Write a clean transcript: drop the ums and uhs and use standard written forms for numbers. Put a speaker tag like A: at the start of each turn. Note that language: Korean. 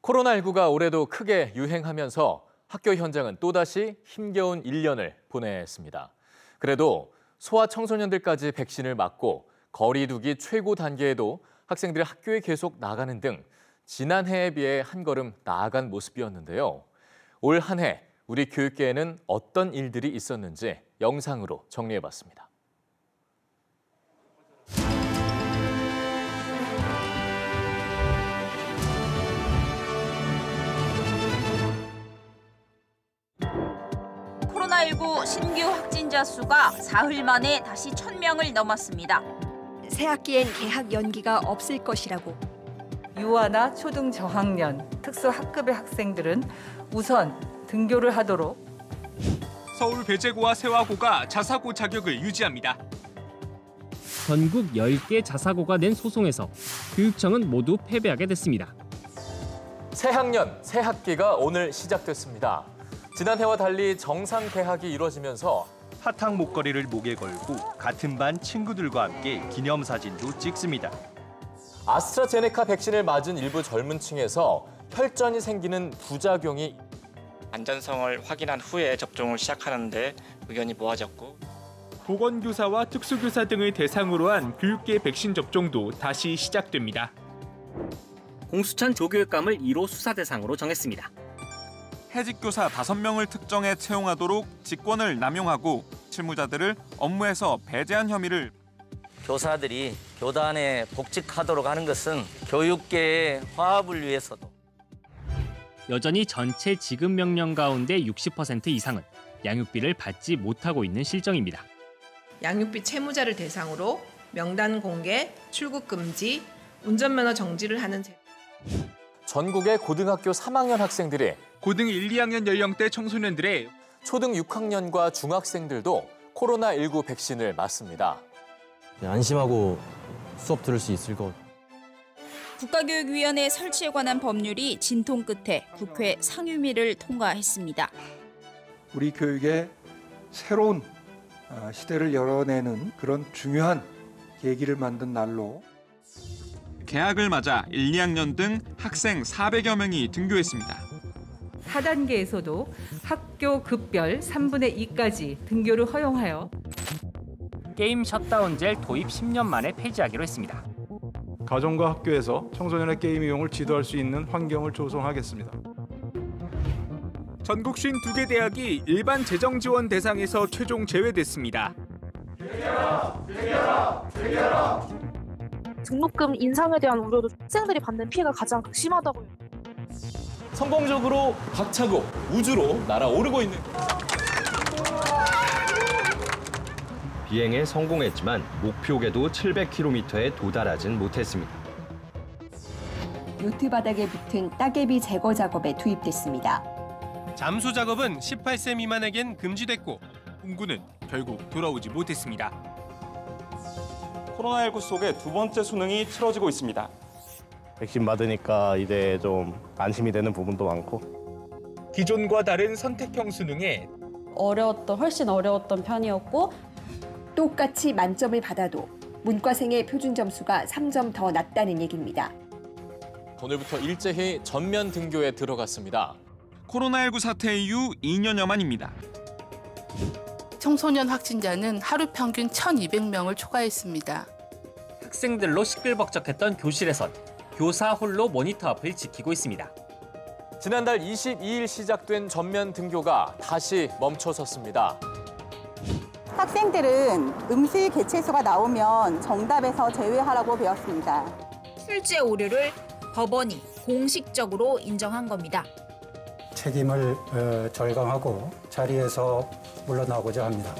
A: 코로나19가 올해도 크게 유행하면서 학교 현장은 또다시 힘겨운 1년을 보냈습니다. 그래도 소아청소년들까지 백신을 맞고 거리 두기 최고 단계에도 학생들이 학교에 계속 나가는 등 지난해에 비해 한 걸음 나아간 모습이었는데요. 올 한 해 우리 교육계에는 어떤 일들이 있었는지 영상으로 정리해봤습니다.
B: 코로나19 신규 확진자 수가 사흘 만에 다시 1,000명을 넘었습니다.
C: 새 학기엔 개학 연기가 없을 것이라고.
D: 유아나 초등 저학년, 특수학급의 학생들은 우선 등교를 하도록.
E: 서울 배재고와 세화고가 자사고 자격을 유지합니다.
F: 전국 10개 자사고가 낸 소송에서 교육청은 모두 패배하게 됐습니다.
A: 새 학년, 새 학기가 오늘 시작됐습니다. 지난해와 달리 정상 개학이 이루어지면서
G: 사탕 목걸이를 목에 걸고 같은 반 친구들과 함께 기념사진도 찍습니다.
A: 아스트라제네카 백신을 맞은 일부 젊은 층에서 혈전이 생기는 부작용이
H: 안전성을 확인한 후에 접종을 시작하는데 의견이 모아졌고
E: 보건교사와 특수교사 등을 대상으로 한 교육계 백신 접종도 다시 시작됩니다.
I: 공수처 조교육감을 1호 수사 대상으로 정했습니다.
E: 해직교사 5명을 특정해 채용하도록 직권을 남용하고 실무자들을 업무에서 배제한 혐의를
J: 교사들이 교단에 복직하도록 하는 것은 교육계의 화합을 위해서도.
F: 여전히 전체 지급 명령 가운데 60% 이상은 양육비를 받지 못하고 있는 실정입니다.
K: 양육비 채무자를 대상으로 명단 공개, 출국 금지, 운전면허 정지를 하는 제.
A: 전국의 고등학교 3학년 학생들이
E: 고등 1, 2학년 연령대 청소년들의
A: 초등 6학년과 중학생들도 코로나19 백신을 맞습니다.
L: 안심하고 수업 들을 수 있을 것.
B: 국가교육위원회 설치에 관한 법률이 진통 끝에 국회 상임위를 통과했습니다.
M: 우리 교육의 새로운 시대를 열어내는 그런 중요한 계기를 만든 날로
E: 개학을 맞아 1, 2학년 등 학생 400여 명이 등교했습니다.
D: 4단계에서도 학교 급별 3분의 2까지 등교를 허용하여
F: 게임 셧다운제를 도입 10년 만에 폐지하기로 했습니다.
N: 가정과 학교에서 청소년의 게임 이용을 지도할 수 있는 환경을 조성하겠습니다.
E: 전국 52개 대학이 일반 재정 지원 대상에서 최종 제외됐습니다.
O: 등록금 인상에 대한 우려도 학생들이 받는 피해가 가장 심하다고요.
A: 성공적으로 박차고 우주로 날아오르고 있는
G: 비행에 성공했지만 목표 궤도 700km에 도달하진 못했습니다.
P: 요트 바닥에 붙은 따개비 제거 작업에 투입됐습니다.
Q: 잠수 작업은 18세 미만에겐 금지됐고
E: 공군은 결국 돌아오지 못했습니다.
R: 코로나19 속에 두 번째 수능이 치러지고 있습니다.
S: 백신 맞으니까 이제 좀 안심이 되는 부분도 많고.
E: 기존과 다른 선택형 수능에
T: 훨씬 어려웠던 편이었고
P: 똑같이 만점을 받아도 문과생의 표준 점수가 3점 더 낮다는 얘기입니다.
A: 오늘부터 일제히 전면 등교에 들어갔습니다.
E: 코로나19 사태 이후 2년여 만입니다.
C: 청소년 확진자는 하루 평균 1,200명을 초과했습니다.
F: 학생들로 시끌벅적했던 교실에선 교사 홀로 모니터 앞을 지키고 있습니다.
A: 지난달 22일 시작된 전면 등교가 다시 멈춰섰습니다.
F: 학생들은 음식 개체수가 나오면 정답에서 제외하라고 배웠습니다.
B: 출제 오류를 법원이 공식적으로 인정한 겁니다. 책임을 절감하고 자리에서 물러나고자 합니다.